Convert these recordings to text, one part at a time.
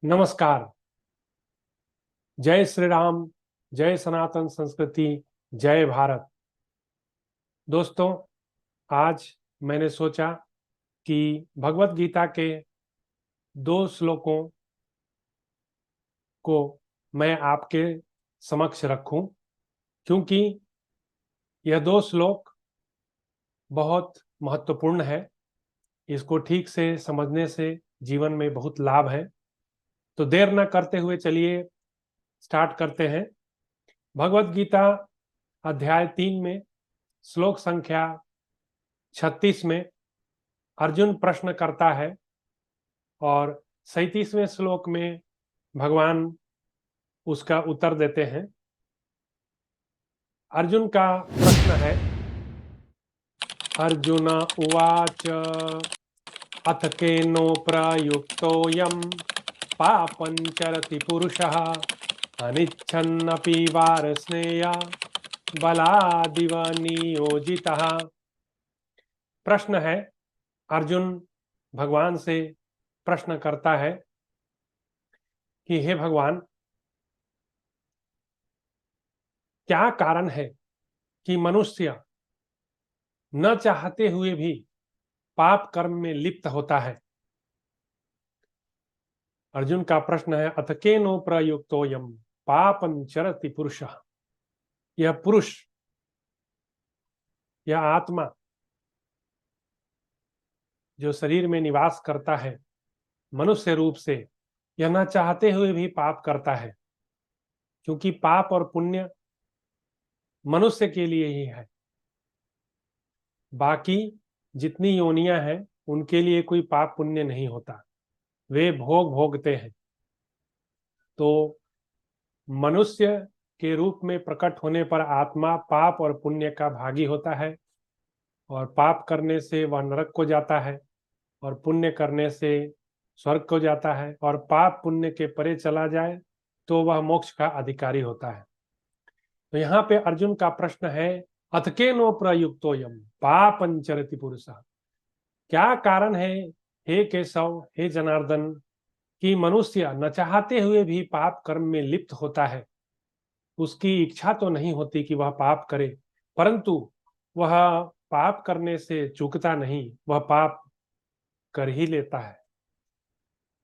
नमस्कार। जय श्री राम। जय सनातन संस्कृति। जय भारत। दोस्तों, आज मैंने सोचा कि भगवत गीता के दो श्लोकों को मैं आपके समक्ष रखूं, क्योंकि यह दो श्लोक बहुत महत्वपूर्ण है। इसको ठीक से समझने से जीवन में बहुत लाभ है। तो देर न करते हुए चलिए स्टार्ट करते हैं। भगवत गीता अध्याय 3 में श्लोक संख्या 36 में अर्जुन प्रश्न करता है और 37वें श्लोक में भगवान उसका उत्तर देते हैं। अर्जुन का प्रश्न है, अर्जुन उवाच अथ केनो प्रयुक्तोऽयं पापं चरति पुरुषः अनिच्छन्नपि वार्ष्णेय बलादिव नियोजितः। प्रश्न है, अर्जुन भगवान से प्रश्न करता है कि हे भगवान, क्या कारण है कि मनुष्य न चाहते हुए भी पाप कर्म में लिप्त होता है। अर्जुन का प्रश्न है, अथ केनो प्रयुक्तोऽयं पापं चरति पुरुषः। यह पुरुष, यह आत्मा जो शरीर में निवास करता है मनुष्य रूप से, यह न चाहते हुए भी पाप करता है, क्योंकि पाप और पुण्य मनुष्य के लिए ही है। बाकी जितनी योनियां हैं उनके लिए कोई पाप पुण्य नहीं होता, वे भोग भोगते हैं। तो मनुष्य के रूप में प्रकट होने पर आत्मा पाप और पुण्य का भागी होता है, और पाप करने से वह नरक को जाता है और पुण्य करने से स्वर्ग को जाता है, और पाप पुण्य के परे चला जाए तो वह मोक्ष का अधिकारी होता है। तो यहाँ पे अर्जुन का प्रश्न है, अथ केनो प्रयुक्तोऽयं पापं चरति पुरुषः। क्या कारण है हे केशव, हे जनार्दन, कि मनुष्य न चाहते हुए भी पाप कर्म में लिप्त होता है। उसकी इच्छा तो नहीं होती कि वह पाप करे, परंतु वह पाप करने से चूकता नहीं, वह पाप कर ही लेता है।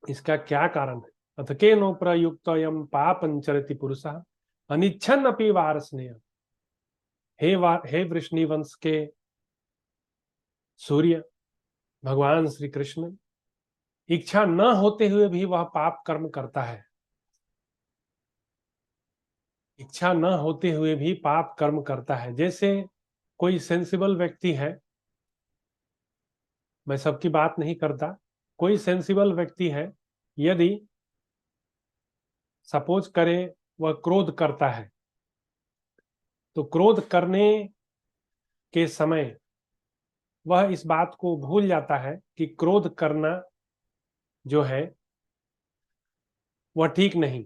इसका क्या कारण है? अथ केनो प्रयुक्तोऽयं पापं चरति पुरुषः अनिच्छन्नपि वार्ष्णेय। हे वृष्णिवंश के सूर्य भगवान श्री कृष्ण, इच्छा न होते हुए भी वह पाप कर्म करता है। इच्छा न होते हुए भी पाप कर्म करता है। जैसे कोई सेंसिबल व्यक्ति है, मैं सबकी बात नहीं करता, कोई सेंसिबल व्यक्ति है, यदि सपोज करें वह क्रोध करता है, तो क्रोध करने के समय वह इस बात को भूल जाता है कि क्रोध करना जो है वह ठीक नहीं।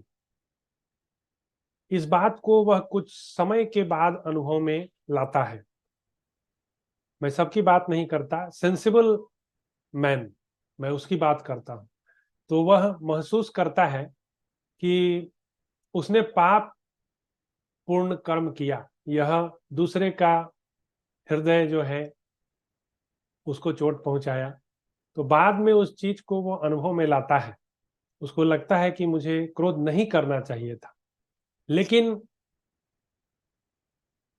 इस बात को वह कुछ समय के बाद अनुभव में लाता है। मैं सबकी बात नहीं करता, सेंसिबल मैन, मैं उसकी बात करता हूं। तो वह महसूस करता है कि उसने पाप पूर्ण कर्म किया, यह दूसरे का हृदय जो है उसको चोट पहुंचाया। तो बाद में उस चीज को वो अनुभव में लाता है, उसको लगता है कि मुझे क्रोध नहीं करना चाहिए था, लेकिन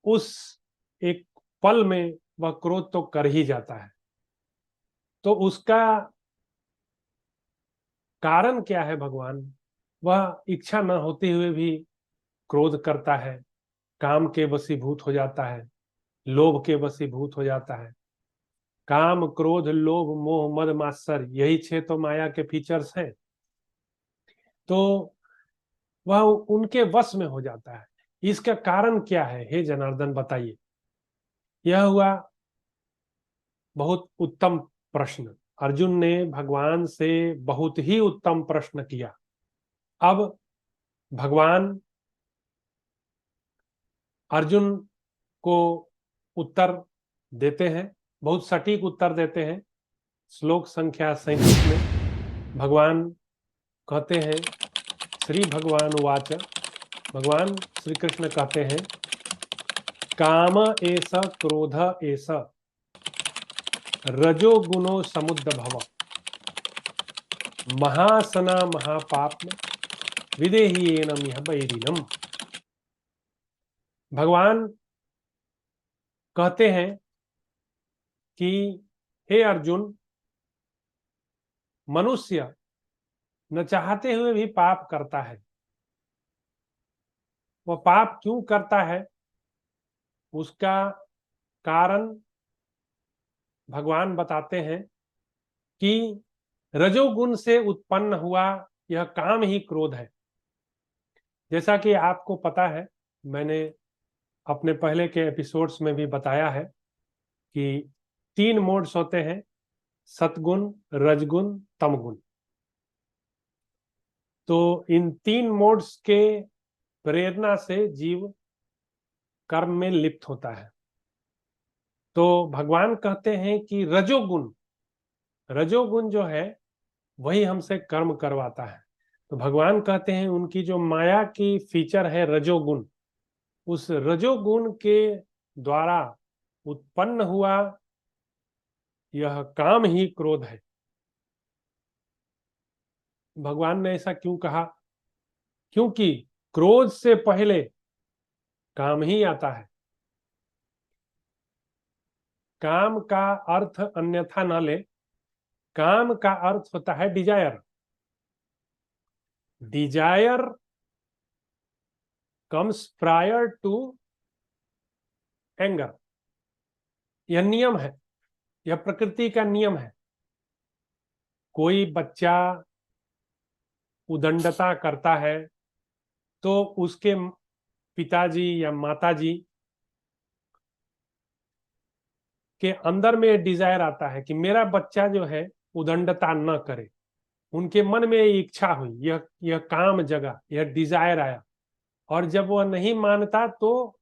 उस एक पल में वह क्रोध तो कर ही जाता है। तो उसका कारण क्या है भगवान? वह इच्छा न होते हुए भी क्रोध करता है, काम के वशीभूत हो जाता है, लोभ के वशीभूत हो जाता है। काम, क्रोध, लोभ, मोह, मद, मात्सर्य, यही 6 तो माया के फीचर्स हैं। तो वह उनके वश में हो जाता है। इसका कारण क्या है हे जनार्दन, बताइए। यह हुआ बहुत उत्तम प्रश्न। अर्जुन ने भगवान से बहुत ही उत्तम प्रश्न किया। अब भगवान अर्जुन को उत्तर देते हैं, बहुत सटीक उत्तर देते हैं। श्लोक संख्या 37 में भगवान कहते हैं श्री भगवान उवाच, भगवान श्री कृष्ण कहते हैं काम एष क्रोध एष रजोगुणो समुद्भव महासना महापाप विदेही एनम यह बैरिनम। भगवान कहते हैं कि हे अर्जुन, मनुष्य न चाहते हुए भी पाप करता है। वह पाप क्यों करता है, उसका कारण भगवान बताते हैं कि रजोगुण से उत्पन्न हुआ यह काम ही क्रोध है। जैसा कि आपको पता है, मैंने अपने पहले के एपिसोड्स में भी बताया है कि 3 मोड्स होते हैं, सतगुण, रजगुण, तमगुण। तो इन 3 मोड्स के प्रेरणा से जीव कर्म में लिप्त होता है। तो भगवान कहते हैं कि रजोगुण जो है वही हमसे कर्म करवाता है। तो भगवान कहते हैं उनकी जो माया की फीचर है रजोगुण, उस रजोगुण के द्वारा उत्पन्न हुआ यह काम ही क्रोध है। भगवान ने ऐसा क्यों कहा? क्योंकि क्रोध से पहले काम ही आता है। काम का अर्थ अन्यथा न ले, काम का अर्थ होता है desire. Desire comes prior to anger. यह नियम है, यह प्रकृति का नियम है। कोई बच्चा उदंडता करता है तो उसके पिताजी या माताजी के अंदर में डिजायर आता है कि मेरा बच्चा जो है उदंडता न करे। उनके मन में इच्छा हुई, यह काम जगा, यह डिजायर आया, और जब वह नहीं मानता तो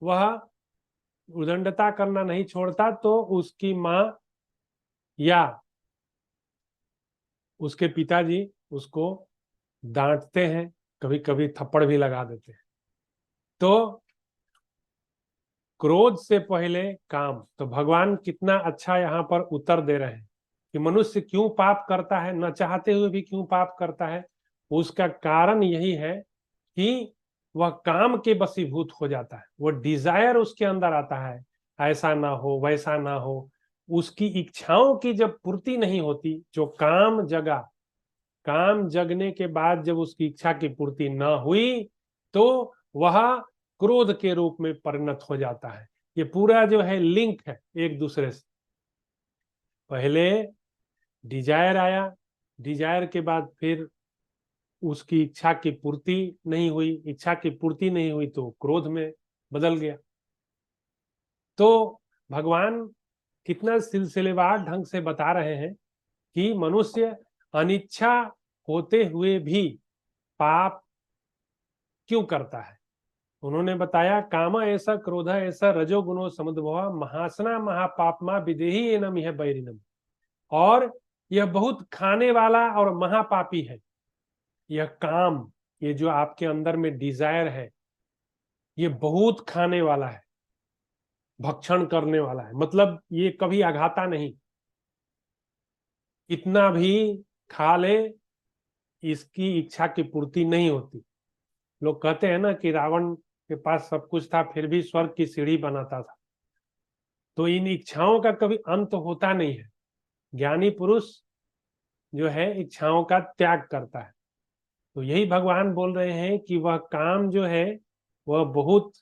वह उदंडता करना नहीं छोड़ता, तो उसकी माँ या उसके पिताजी उसको डांटते हैं, कभी कभी थप्पड़ भी लगा देते हैं। तो क्रोध से पहले काम। तो भगवान कितना अच्छा यहाँ पर उत्तर दे रहे हैं कि मनुष्य क्यों पाप करता है, न चाहते हुए भी क्यों पाप करता है। उसका कारण यही है कि वह काम के वशीभूत हो जाता है। वो डिजायर उसके अंदर आता है, ऐसा ना हो, वैसा ना हो। उसकी इच्छाओं की जब पूर्ति नहीं होती, जो काम जगा, काम जगने के बाद जब उसकी इच्छा की पूर्ति न हुई, तो वह क्रोध के रूप में परिणत हो जाता है। ये पूरा जो है लिंक है एक दूसरे से। पहले डिजायर आया, डिजायर के बाद फिर उसकी इच्छा की पूर्ति नहीं हुई, इच्छा की पूर्ति नहीं हुई तो क्रोध में बदल गया। तो भगवान कितना सिलसिलेवार ढंग से बता रहे हैं कि मनुष्य अनिच्छा होते हुए भी पाप क्यों करता है। उन्होंने बताया काम ऐसा क्रोध ऐसा रजोगुणो समुद्भव महासना महापापमा विदेही एनम यह बैरिनम। और यह बहुत खाने वाला और महापापी है। यह काम, ये जो आपके अंदर में डिजायर है, ये बहुत खाने वाला है, भक्षण करने वाला है। मतलब ये कभी आघाता नहीं, इतना भी खा ले इसकी इच्छा की पूर्ति नहीं होती। लोग कहते हैं ना कि रावण के पास सब कुछ था फिर भी स्वर्ग की सीढ़ी बनाता था। तो इन इच्छाओं का कभी अंत होता नहीं है। ज्ञानी पुरुष जो है इच्छाओं का त्याग करता है। तो यही भगवान बोल रहे हैं कि वह काम जो है वह बहुत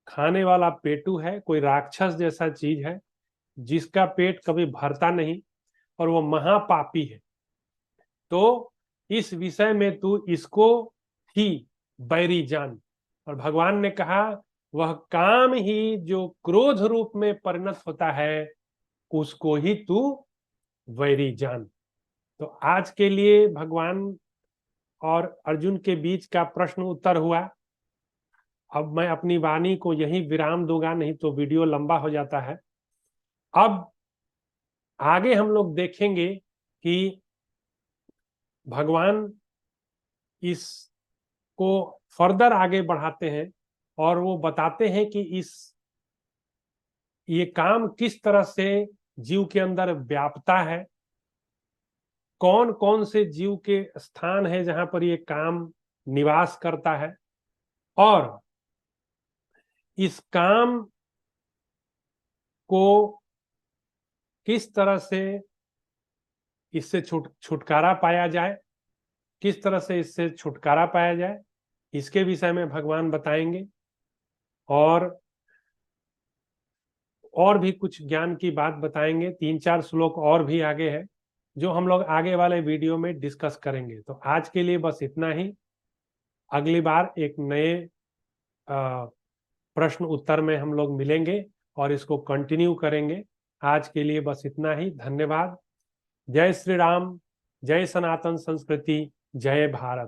खाने वाला पेटू है, कोई राक्षस जैसा चीज है जिसका पेट कभी भरता नहीं, और वह महापापी है। तो इस विषय में तू इसको ही बैरी जान। और भगवान ने कहा वह काम ही जो क्रोध रूप में परिणत होता है, उसको ही तू वैरी जान। तो आज के लिए भगवान और अर्जुन के बीच का प्रश्न उत्तर हुआ। अब मैं अपनी वाणी को यहीं विराम दूंगा, नहीं तो वीडियो लंबा हो जाता है। अब आगे हम लोग देखेंगे कि भगवान इसको फर्दर आगे बढ़ाते हैं और वो बताते हैं कि ये काम किस तरह से जीव के अंदर व्यापता है, कौन कौन से जीव के स्थान है जहां पर ये काम निवास करता है, और इस काम को किस तरह से इससे छुटकारा पाया जाए, किस तरह से इससे छुटकारा पाया जाए, इसके विषय में भगवान बताएंगे। और भी कुछ ज्ञान की बात बताएंगे। 3-4 श्लोक और भी आगे है जो हम लोग आगे वाले वीडियो में डिस्कस करेंगे। तो आज के लिए बस इतना ही। अगली बार एक नए प्रश्न उत्तर में हम लोग मिलेंगे और इसको कंटिन्यू करेंगे। आज के लिए बस इतना ही। धन्यवाद। जय श्री राम, जय सनातन संस्कृति, जय भारत।